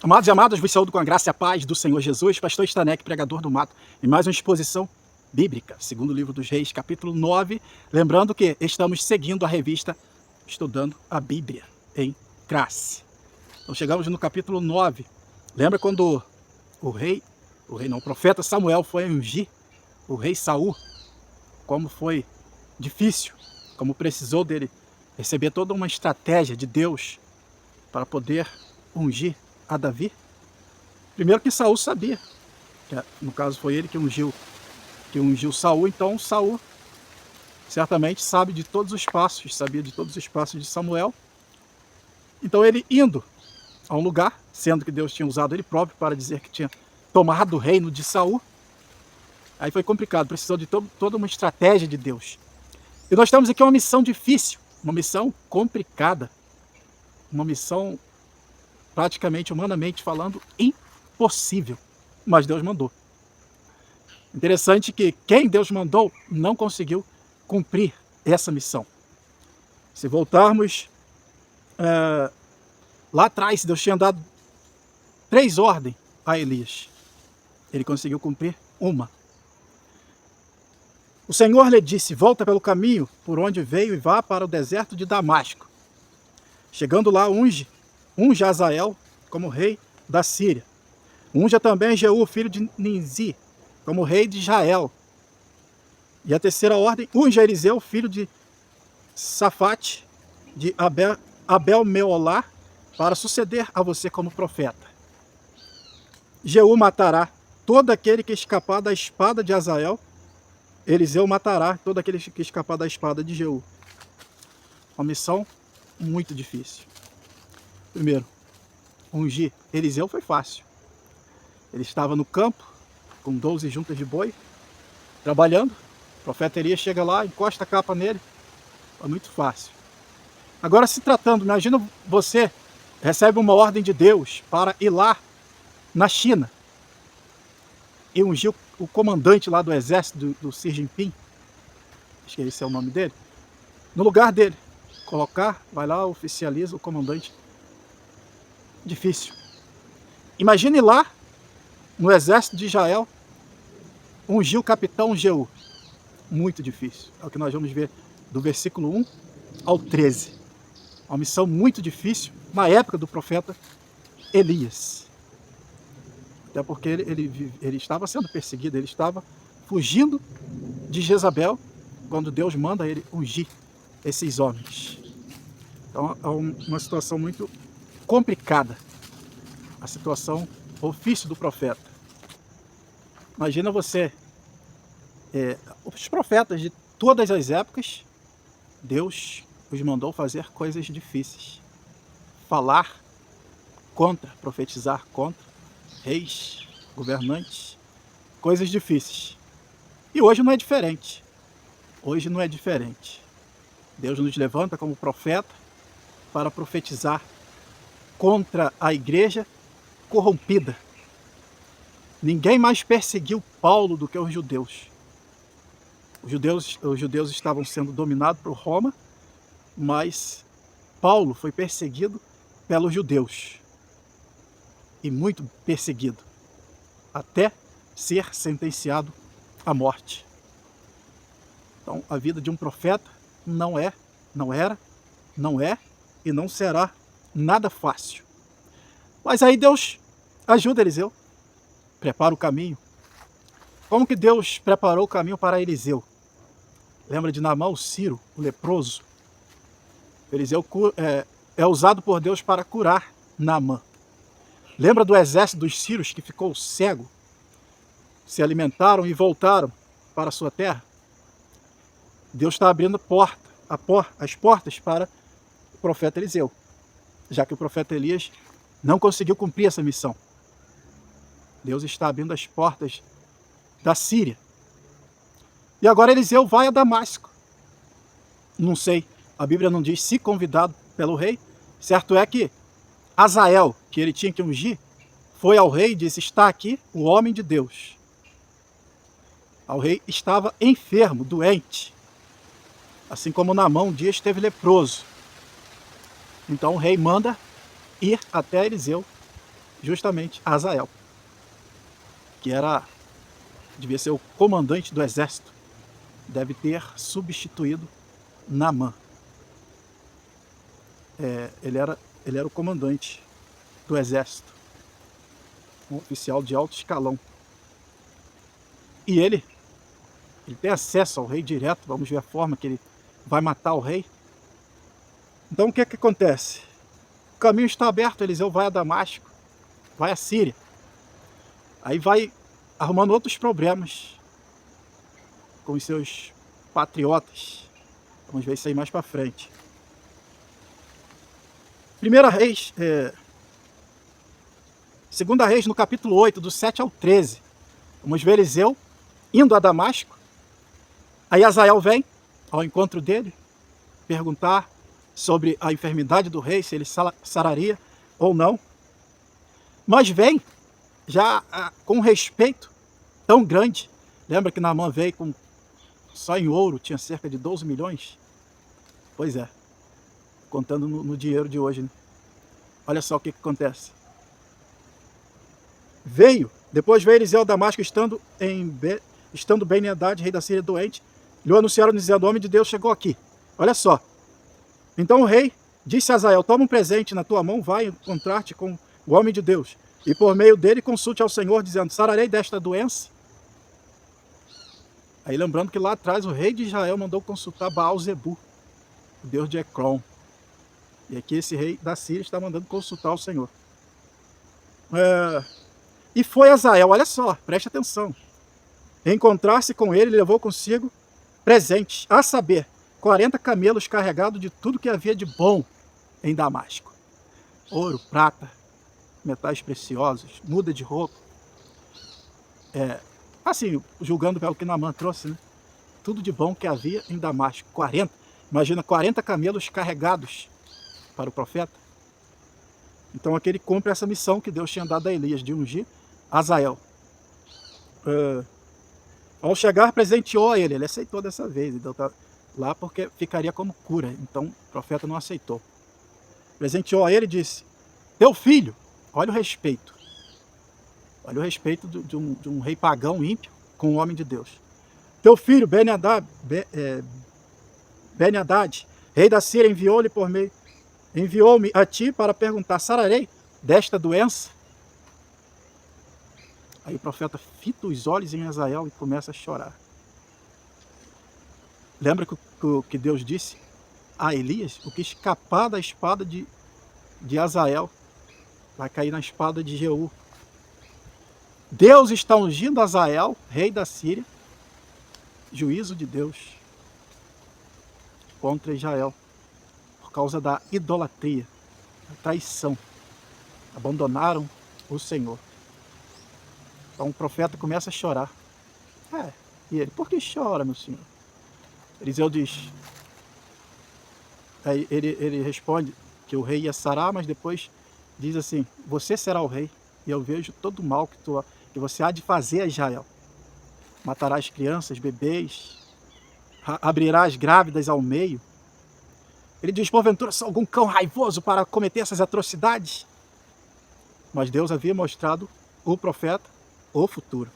Amados e amadas, vos saúdo com a graça e a paz do Senhor Jesus, pastor Stanek, pregador do mato, em mais uma exposição bíblica, segundo o livro dos Reis, capítulo 9, lembrando que estamos seguindo a revista Estudando a Bíblia em classe. Então chegamos no capítulo 9, lembra quando o profeta Samuel foi ungir o rei Saul, como foi difícil, como precisou dele receber toda uma estratégia de Deus para poder ungir a Davi? Primeiro que Saul sabia, que no caso foi ele que ungiu Saul, então Saul certamente sabia de todos os passos de Samuel. Então ele indo a um lugar, sendo que Deus tinha usado ele próprio para dizer que tinha tomado o reino de Saul, aí foi complicado, precisou de toda uma estratégia de Deus. E nós temos aqui uma missão difícil, uma missão complicada, uma missão praticamente, humanamente falando, impossível, mas Deus mandou. Interessante que quem Deus mandou não conseguiu cumprir essa missão. Se voltarmos lá atrás, Deus tinha dado 3 ordens a Elias. Ele conseguiu cumprir uma. O Senhor lhe disse: volta pelo caminho por onde veio e vá para o deserto de Damasco. Chegando lá, unge Azael como rei da Síria. Unja também Jeú, filho de Ninzi, como rei de Israel. E a terceira ordem, unja Eliseu, filho de Safate, de Abel-Meolá, para suceder a você como profeta. Jeú matará todo aquele que escapar da espada de Azael. Eliseu matará todo aquele que escapar da espada de Jeú. Uma missão muito difícil. Primeiro, ungir Eliseu foi fácil. Ele estava no campo, com 12 juntas de boi, trabalhando. O profeta Elias chega lá, encosta a capa nele. Foi muito fácil. Agora, se tratando, imagina você recebe uma ordem de Deus para ir lá na China e ungir o comandante lá do exército do Xi Jinping, acho que esse é o nome dele, no lugar dele. Vai lá, oficializa o comandante. Difícil. Imagine lá, no exército de Israel, ungir o capitão Jeú. Muito difícil. É o que nós vamos ver do versículo 1 ao 13. Uma missão muito difícil na época do profeta Elias. Até porque ele estava sendo perseguido, ele estava fugindo de Jezabel quando Deus manda ele ungir esses homens. Então é uma situação muito complicada. A situação, o ofício do profeta. Imagina você, os profetas de todas as épocas, Deus os mandou fazer coisas difíceis. Falar contra, profetizar contra reis, governantes, coisas difíceis. E hoje não é diferente. Hoje não é diferente. Deus nos levanta como profeta para profetizar contra a igreja corrompida. Ninguém mais perseguiu Paulo do que os judeus. Os judeus estavam sendo dominados por Roma, mas Paulo foi perseguido pelos judeus. E muito perseguido, até ser sentenciado à morte. Então, a vida de um profeta não era, não é e não será nada fácil. Mas aí Deus ajuda Eliseu, prepara o caminho. Como que Deus preparou o caminho para Eliseu? Lembra de Naamã, o Ciro, o leproso? Eliseu é usado por Deus para curar Naamã. Lembra do exército dos sírios que ficou cego? Se alimentaram e voltaram para a sua terra? Deus está abrindo as portas para o profeta Eliseu, já que o profeta Elias não conseguiu cumprir essa missão. Deus está abrindo as portas da Síria. E agora Eliseu vai a Damasco. Não sei, a Bíblia não diz se convidado pelo rei. Certo é que Azael, que ele tinha que ungir, foi ao rei e disse: está aqui o homem de Deus. O rei estava enfermo, doente, assim como Naamã um dia esteve leproso. Então o rei manda ir até Eliseu justamente Hazael, que devia ser o comandante do exército, deve ter substituído Naamã. Ele era o comandante do exército, um oficial de alto escalão. E ele tem acesso ao rei direto. Vamos ver a forma que ele vai matar o rei. Então o que acontece? O caminho está aberto, Eliseu vai a Damasco, vai a Síria. Aí vai arrumando outros problemas com os seus patriotas. Vamos ver isso aí mais para frente. Segunda Reis, no capítulo 8, do 7 ao 13. Vamos ver Eliseu indo a Damasco. Aí Hazael vem ao encontro dele, perguntar sobre a enfermidade do rei, se ele sararia ou não. Mas vem já com um respeito tão grande. Lembra que Naamã veio só em ouro, tinha cerca de 12 milhões? Pois é, contando no dinheiro de hoje, né? Olha só o que acontece. Depois veio Eliseu a Damasco, estando Ben-Hadad, rei da Síria, doente, lhe anunciaram dizendo: o homem de Deus chegou aqui. Olha só. Então o rei disse a Hazael: toma um presente na tua mão, vai encontrar-te com o homem de Deus, e por meio dele consulte ao Senhor, dizendo: sararei desta doença? Aí lembrando que lá atrás o rei de Israel mandou consultar Baal-zebu, o deus de Ecrom. E aqui esse rei da Síria está mandando consultar o Senhor. E foi Hazael, olha só, preste atenção. Encontrar-se com ele, levou consigo presentes, a saber, 40 camelos carregados de tudo que havia de bom em Damasco. Ouro, prata, metais preciosos, muda de roupa. Assim, julgando pelo que Naamã trouxe, né? Tudo de bom que havia em Damasco. 40, imagina, 40 camelos carregados para o profeta. Então aqui ele cumpre essa missão que Deus tinha dado a Elias, de ungir Hazael. Ao chegar, presenteou a ele. Ele aceitou dessa vez. Então tá lá porque ficaria como cura. Então o profeta não aceitou. Presenteou a ele e disse: teu filho, olha o respeito. Olha o respeito de um rei pagão ímpio com um homem de Deus. Teu filho, Ben-Hadad, rei da Síria, enviou-me a ti para perguntar: sararei desta doença? Aí o profeta fita os olhos em Hazael e começa a chorar. Lembra que Deus disse a Elias? O que escapar da espada de Hazael vai cair na espada de Jeú. Deus está ungindo Hazael, rei da Síria, juízo de Deus contra Israel, por causa da idolatria, da traição. Abandonaram o Senhor. Então o profeta começa a chorar. E ele: por que chora, meu senhor? Eliseu diz, aí ele responde que o rei ia sarar, mas depois diz assim: você será o rei, e eu vejo todo o mal que você há de fazer a Israel. Matarás crianças, bebês, abrirás grávidas ao meio. Ele diz: porventura sou algum cão raivoso para cometer essas atrocidades? Mas Deus havia mostrado o profeta o futuro.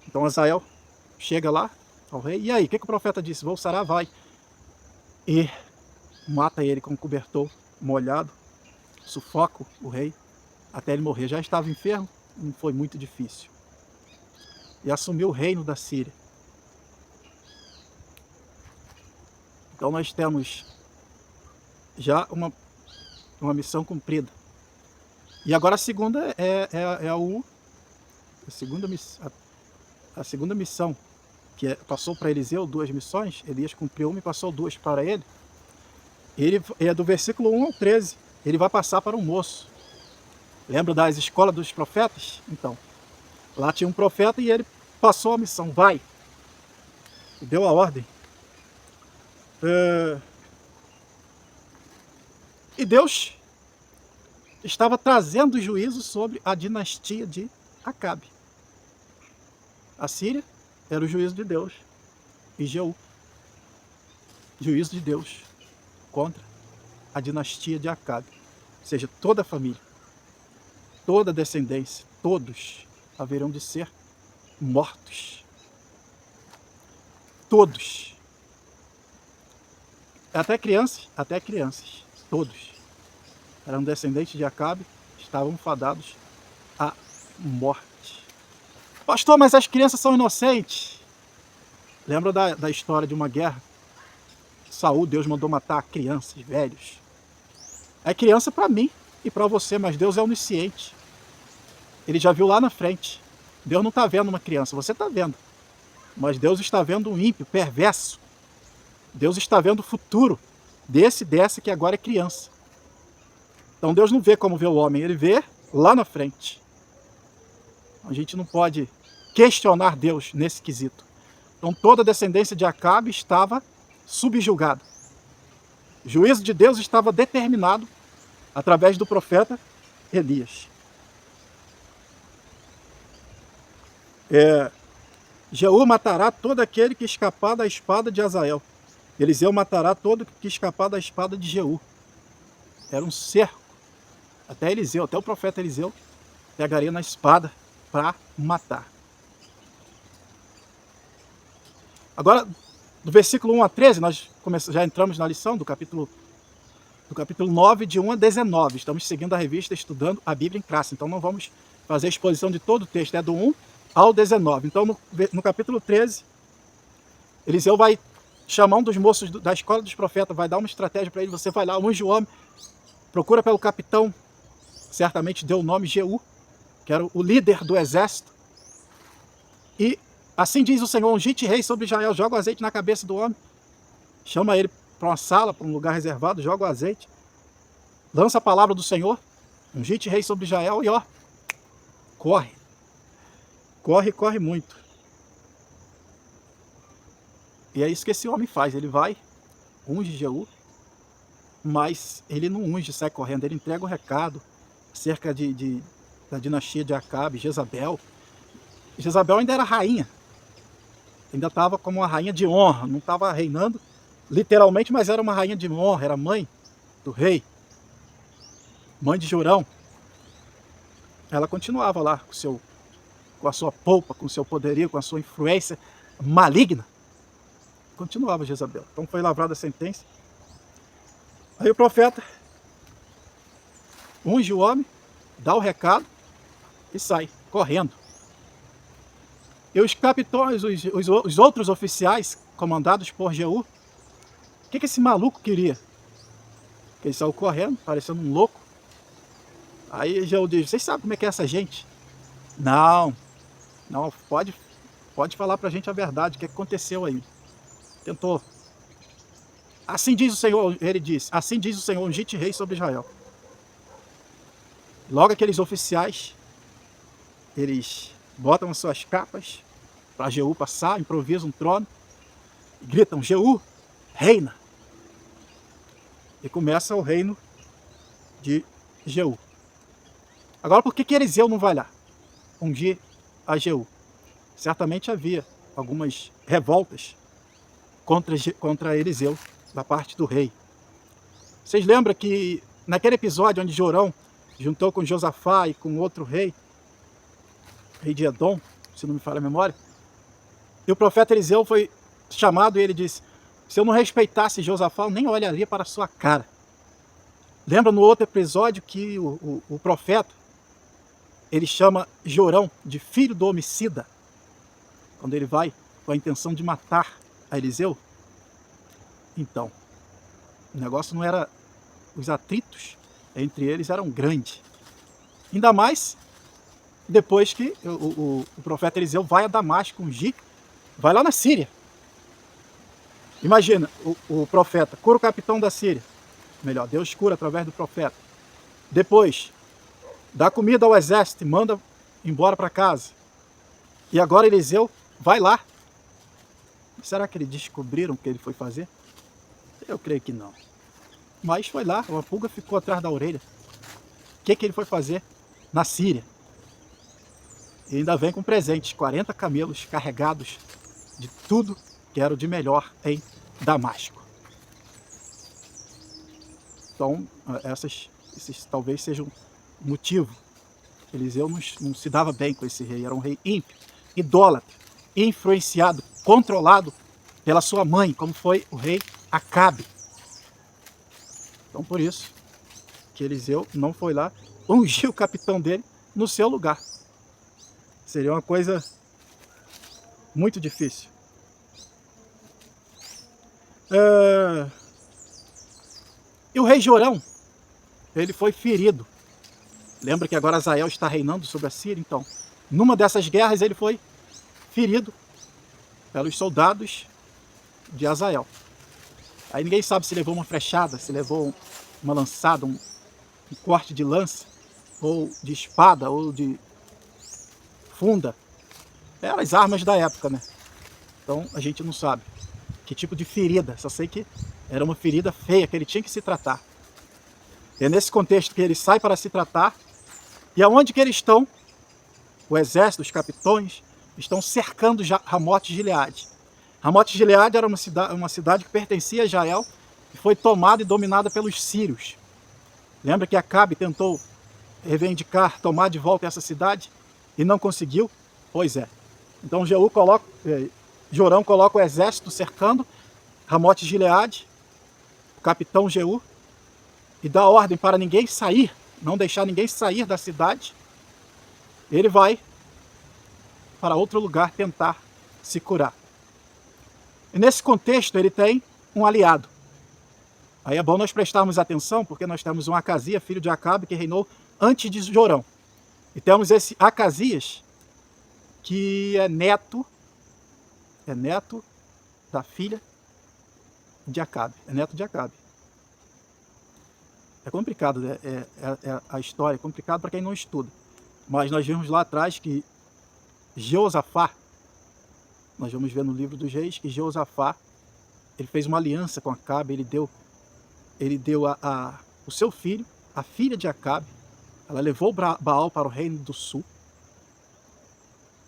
Então Hazael chega lá ao rei: e aí, o que o profeta disse? Vou sarar? Vai. E mata ele com um cobertor molhado, sufoca o rei até ele morrer. Já estava enfermo, não foi muito difícil. E assumiu o reino da Síria. Então nós temos já uma missão cumprida. E agora a segunda a segunda missão, que passou para Eliseu 2 missões. Elias cumpriu uma e passou 2 para ele. Ele é do versículo 1 ao 13. Ele vai passar para um moço. Lembra das escolas dos profetas? Então, lá tinha um profeta e ele passou a missão: vai. E deu a ordem. E Deus estava trazendo juízo sobre a dinastia de Acabe. A Síria era o juízo de Deus. E Jeú, juízo de Deus contra a dinastia de Acabe. seja, toda a família, toda a descendência, todos haverão de ser mortos. Todos. Até crianças, todos eram descendentes de Acabe, estavam fadados à morte. Pastor, mas as crianças são inocentes. Lembra da história de uma guerra? Saul, Deus mandou matar crianças, velhos. É criança para mim e para você, mas Deus é onisciente. Ele já viu lá na frente. Deus não está vendo uma criança, você está vendo. Mas Deus está vendo um ímpio, perverso. Deus está vendo o futuro dessa que agora é criança. Então Deus não vê como vê o homem, ele vê lá na frente. A gente não pode questionar Deus nesse quesito. Então toda a descendência de Acabe estava subjugada. O juízo de Deus estava determinado através do profeta Elias. Jeú matará todo aquele que escapar da espada de Azael. Eliseu matará todo que escapar da espada de Jeú. Era um cerco. Até Eliseu, até o profeta Eliseu, pegaria na espada para matar. Agora, do versículo 1 a 13, nós já entramos na lição do capítulo 9, de 1 a 19. Estamos seguindo a revista Estudando a Bíblia em Classe. Então não vamos fazer a exposição de todo o texto, é do 1 ao 19. Então no capítulo 13, Eliseu vai chamar um dos moços da escola dos profetas, vai dar uma estratégia para ele. Você vai lá, unge o homem, procura pelo capitão, certamente deu o nome Jeú, que era o líder do exército. E assim diz o Senhor: ungite rei sobre Israel, joga o azeite na cabeça do homem, chama ele para uma sala, para um lugar reservado, joga o azeite, lança a palavra do Senhor, ungite rei sobre Israel, e ó, corre muito. E é isso que esse homem faz, ele vai, unge Jeú, mas ele não unge, sai correndo, ele entrega o recado acerca da dinastia de Acabe, Jezabel. Jezabel ainda era rainha, ainda estava como uma rainha de honra, não estava reinando literalmente, mas era uma rainha de honra, era mãe do rei, mãe de Jorão. Ela continuava lá com a sua polpa, com o seu poderio, com a sua influência maligna. Continuava Jezabel. Então foi lavrada a sentença. Aí o profeta unge o homem, dá o recado e sai correndo. E os capitães, os outros oficiais comandados por Jeú, o que esse maluco queria? Ele saiu correndo, parecendo um louco. Aí Jeú diz: vocês sabem como é que é essa gente? Não, pode falar pra gente a verdade, o que aconteceu aí? Tentou. Assim diz o Senhor, ele disse, assim diz o Senhor, ungite rei sobre Israel. Logo aqueles oficiais, eles botam as suas capas para Jeú passar, improvisam um trono, e gritam: Jeú, reina. E começa o reino de Jeú. Agora, por que Eliseu não vai lá ungir a Jeú? Certamente havia algumas revoltas contra Eliseu da parte do rei. Vocês lembram que naquele episódio onde Jorão juntou com Josafá e com outro rei de Edom, se não me falha a memória, e o profeta Eliseu foi chamado e ele disse: se eu não respeitasse Josafá, eu nem olharia para a sua cara. Lembra no outro episódio que o profeta, ele chama Jorão de filho do homicida, quando ele vai com a intenção de matar a Eliseu? Então, o negócio não era, os atritos entre eles eram grandes. Ainda mais depois que o profeta Eliseu vai a Damasco ungir, vai lá na Síria. Imagina, o profeta cura o capitão da Síria. Melhor, Deus cura através do profeta. Depois, dá comida ao exército e manda embora para casa. E agora Eliseu vai lá. Será que eles descobriram o que ele foi fazer? Eu creio que não. Mas foi lá, uma pulga ficou atrás da orelha. O que ele foi fazer na Síria? E ainda vem com presentes, 40 camelos carregados de tudo que era o de melhor em Damasco. Então, Esse talvez seja um motivo. Eliseu não se dava bem com esse rei, era um rei ímpio, idólatra, influenciado, controlado pela sua mãe, como foi o rei Acabe. Então por isso que Eliseu não foi lá ungir o capitão dele no seu lugar. Seria uma coisa muito difícil. E o rei Jorão, ele foi ferido. Lembra que agora Azael está reinando sobre a Síria? Então, numa dessas guerras ele foi ferido pelos soldados de Azael. Aí ninguém sabe se levou uma flechada, se levou uma lançada, um corte de lança, ou de espada, ou de funda. Eram as armas da época, né? Então a gente não sabe que tipo de ferida, só sei que era uma ferida feia, que ele tinha que se tratar. É nesse contexto que ele sai para se tratar, e aonde que eles estão? O exército, os capitões, estão cercando Ramote Gileade. Ramote Gileade era uma cidade que pertencia a Israel, e foi tomada e dominada pelos sírios. Lembra que Acabe tentou reivindicar, tomar de volta essa cidade, e não conseguiu? Pois é. Então Jorão coloca o exército cercando Ramote Gileade, o capitão Jeú, e dá ordem para ninguém sair, não deixar ninguém sair da cidade. Ele vai para outro lugar tentar se curar. E nesse contexto ele tem um aliado. Aí é bom nós prestarmos atenção, porque nós temos um Acasias, filho de Acabe, que reinou antes de Jorão. E temos esse Acasias, que é neto da filha de Acabe, é neto de Acabe. É complicado, né? A história é complicada para quem não estuda. Mas nós vimos lá atrás que Jeosafá, nós vamos ver no livro dos reis, que Jeosafá, ele fez uma aliança com Acabe, ele deu o seu filho, a filha de Acabe, ela levou Baal para o reino do sul.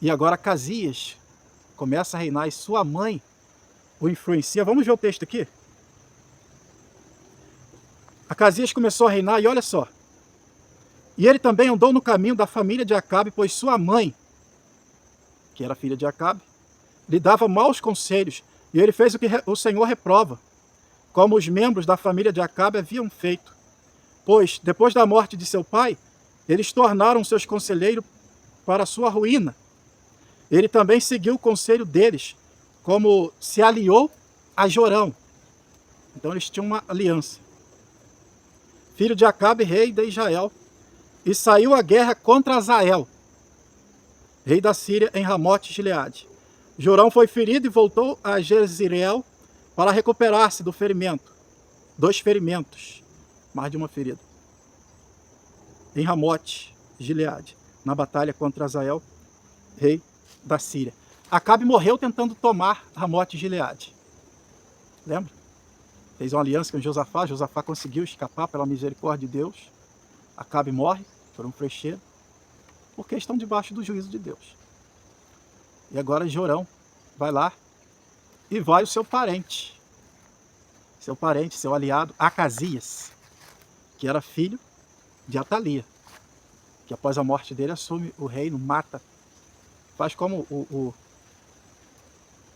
E agora Acasias começa a reinar e sua mãe o influencia. Vamos ver o texto aqui? Acasias começou a reinar e olha só. E ele também andou no caminho da família de Acabe, pois sua mãe, que era filha de Acabe, lhe dava maus conselhos, e ele fez o que o Senhor reprova, como os membros da família de Acabe haviam feito. Pois, depois da morte de seu pai, eles tornaram seus conselheiros para sua ruína. Ele também seguiu o conselho deles, como se aliou a Jorão. Então eles tinham uma aliança. Filho de Acabe, rei de Israel, e saiu à guerra contra Azael, rei da Síria, em Ramote Gileade. Jorão foi ferido e voltou a Jezreel para recuperar-se do ferimento. 2 ferimentos, mais de uma ferida. Em Ramote Gileade, na batalha contra Azael, rei da Síria. Acabe morreu tentando tomar Ramote Gileade. Lembra? Fez uma aliança com Josafá. Josafá conseguiu escapar pela misericórdia de Deus. Acabe morre por um frecheiro, porque estão debaixo do juízo de Deus. E agora Jorão vai lá e vai o seu parente, seu aliado, Acasias, que era filho de Atalia, que após a morte dele assume o reino, mata, faz como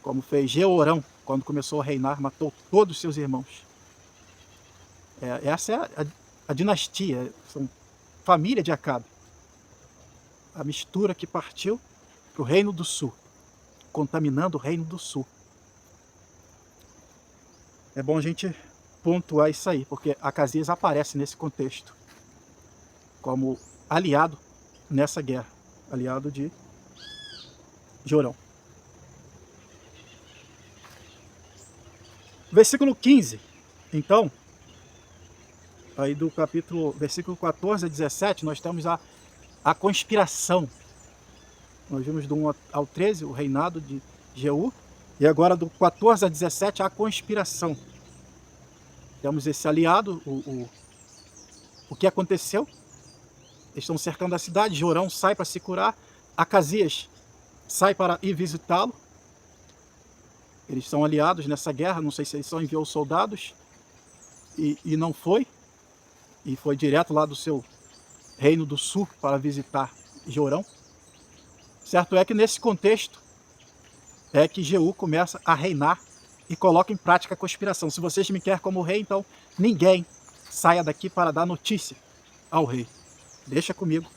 como fez Jeorão quando começou a reinar, matou todos os seus irmãos. Essa é a dinastia, são família de Acabe. A mistura que partiu para o reino do sul, contaminando o reino do sul. É bom a gente pontuar isso aí, porque Acasias aparece nesse contexto como aliado nessa guerra, aliado de Jorão. Versículo 15, então, aí do capítulo, versículo 14 a 17, nós temos a conspiração. Nós vimos do 1 ao 13, o reinado de Jeú, e agora do 14 a 17, a conspiração. Temos esse aliado, o que aconteceu? Eles estão cercando a cidade, Jorão sai para se curar, Acasias sai para ir visitá-lo. Eles são aliados nessa guerra, não sei se ele só enviou soldados e não foi. e foi direto lá do seu reino do sul para visitar Jorão. Certo é que nesse contexto é que Jeú começa a reinar e coloca em prática a conspiração. Se vocês me querem como rei, então ninguém saia daqui para dar notícia ao rei. Deixa comigo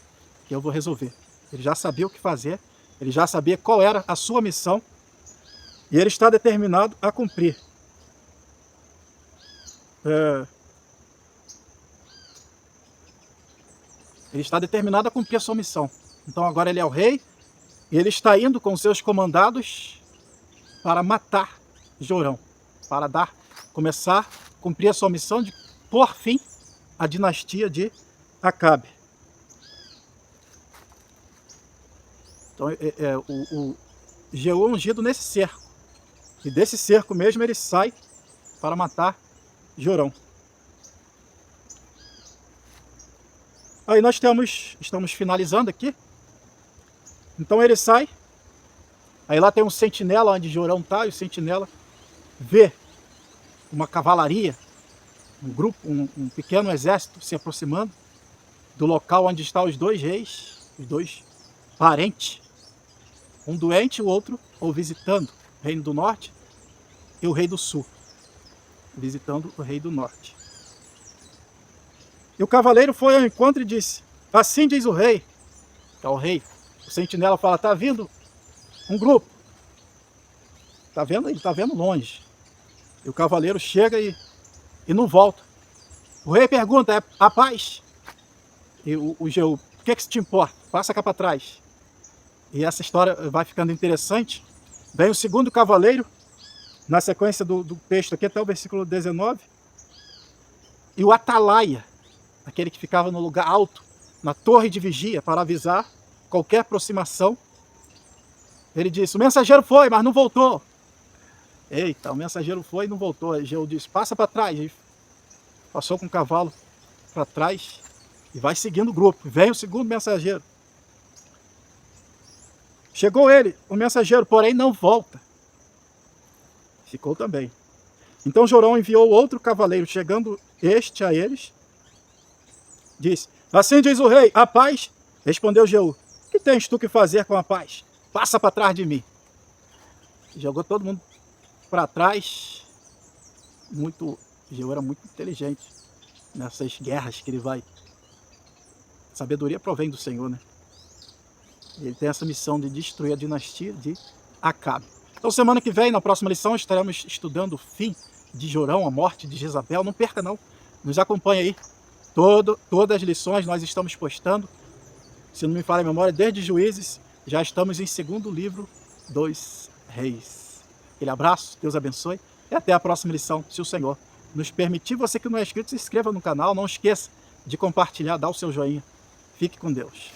que eu vou resolver. Ele já sabia o que fazer, ele já sabia qual era a sua missão e ele está determinado a cumprir. Ele está determinado a cumprir a sua missão. Então agora ele é o rei e ele está indo com seus comandados para matar Jorão, para começar a cumprir a sua missão de pôr fim à dinastia de Acabe. Então o Jeú é ungido nesse cerco, e desse cerco mesmo ele sai para matar Jorão. Aí nós estamos finalizando aqui. Então ele sai, aí lá tem um sentinela onde Jorão está, e o sentinela vê uma cavalaria, um grupo, um pequeno exército se aproximando do local onde estão os dois reis, os dois parentes, um doente e o outro ou visitando o reino do norte e o rei do sul, visitando o rei do norte. E o cavaleiro foi ao encontro e disse: assim diz o rei, que é o rei. O sentinela fala: está vindo um grupo. Está vendo? Ele está vendo longe. E o cavaleiro chega e não volta. O rei pergunta: é a paz? E o Jeú: o que se te importa? Passa cá para trás. E essa história vai ficando interessante. Vem o segundo cavaleiro, na sequência do texto aqui até o versículo 19. E o atalaia, aquele que ficava no lugar alto, na torre de vigia, para avisar qualquer aproximação, ele disse: o mensageiro foi, mas não voltou. Eita, o mensageiro foi e não voltou. Aí Jeú disse: passa para trás. Ele passou com o cavalo para trás e vai seguindo o grupo. Vem o segundo mensageiro. Chegou ele, o mensageiro, porém não volta. Ficou também. Então Jorão enviou outro cavaleiro, chegando este a eles, disse: assim diz o rei, a paz? Respondeu Jeú: que tens tu que fazer com a paz? Passa para trás de mim. Jogou todo mundo para trás. Jeú era muito inteligente nessas guerras que ele vai. Sabedoria provém do Senhor, né? Ele tem essa missão de destruir a dinastia de Acabe. Então semana que vem, na próxima lição, estaremos estudando o fim de Jorão, a morte de Jezabel. Não perca não, nos acompanhe aí. Todas as lições nós estamos postando, se não me falha a memória, desde Juízes, já estamos em segundo livro dos Reis. Aquele abraço, Deus abençoe e até a próxima lição, se o Senhor nos permitir. Você que não é inscrito, se inscreva no canal, não esqueça de compartilhar, dar o seu joinha. Fique com Deus.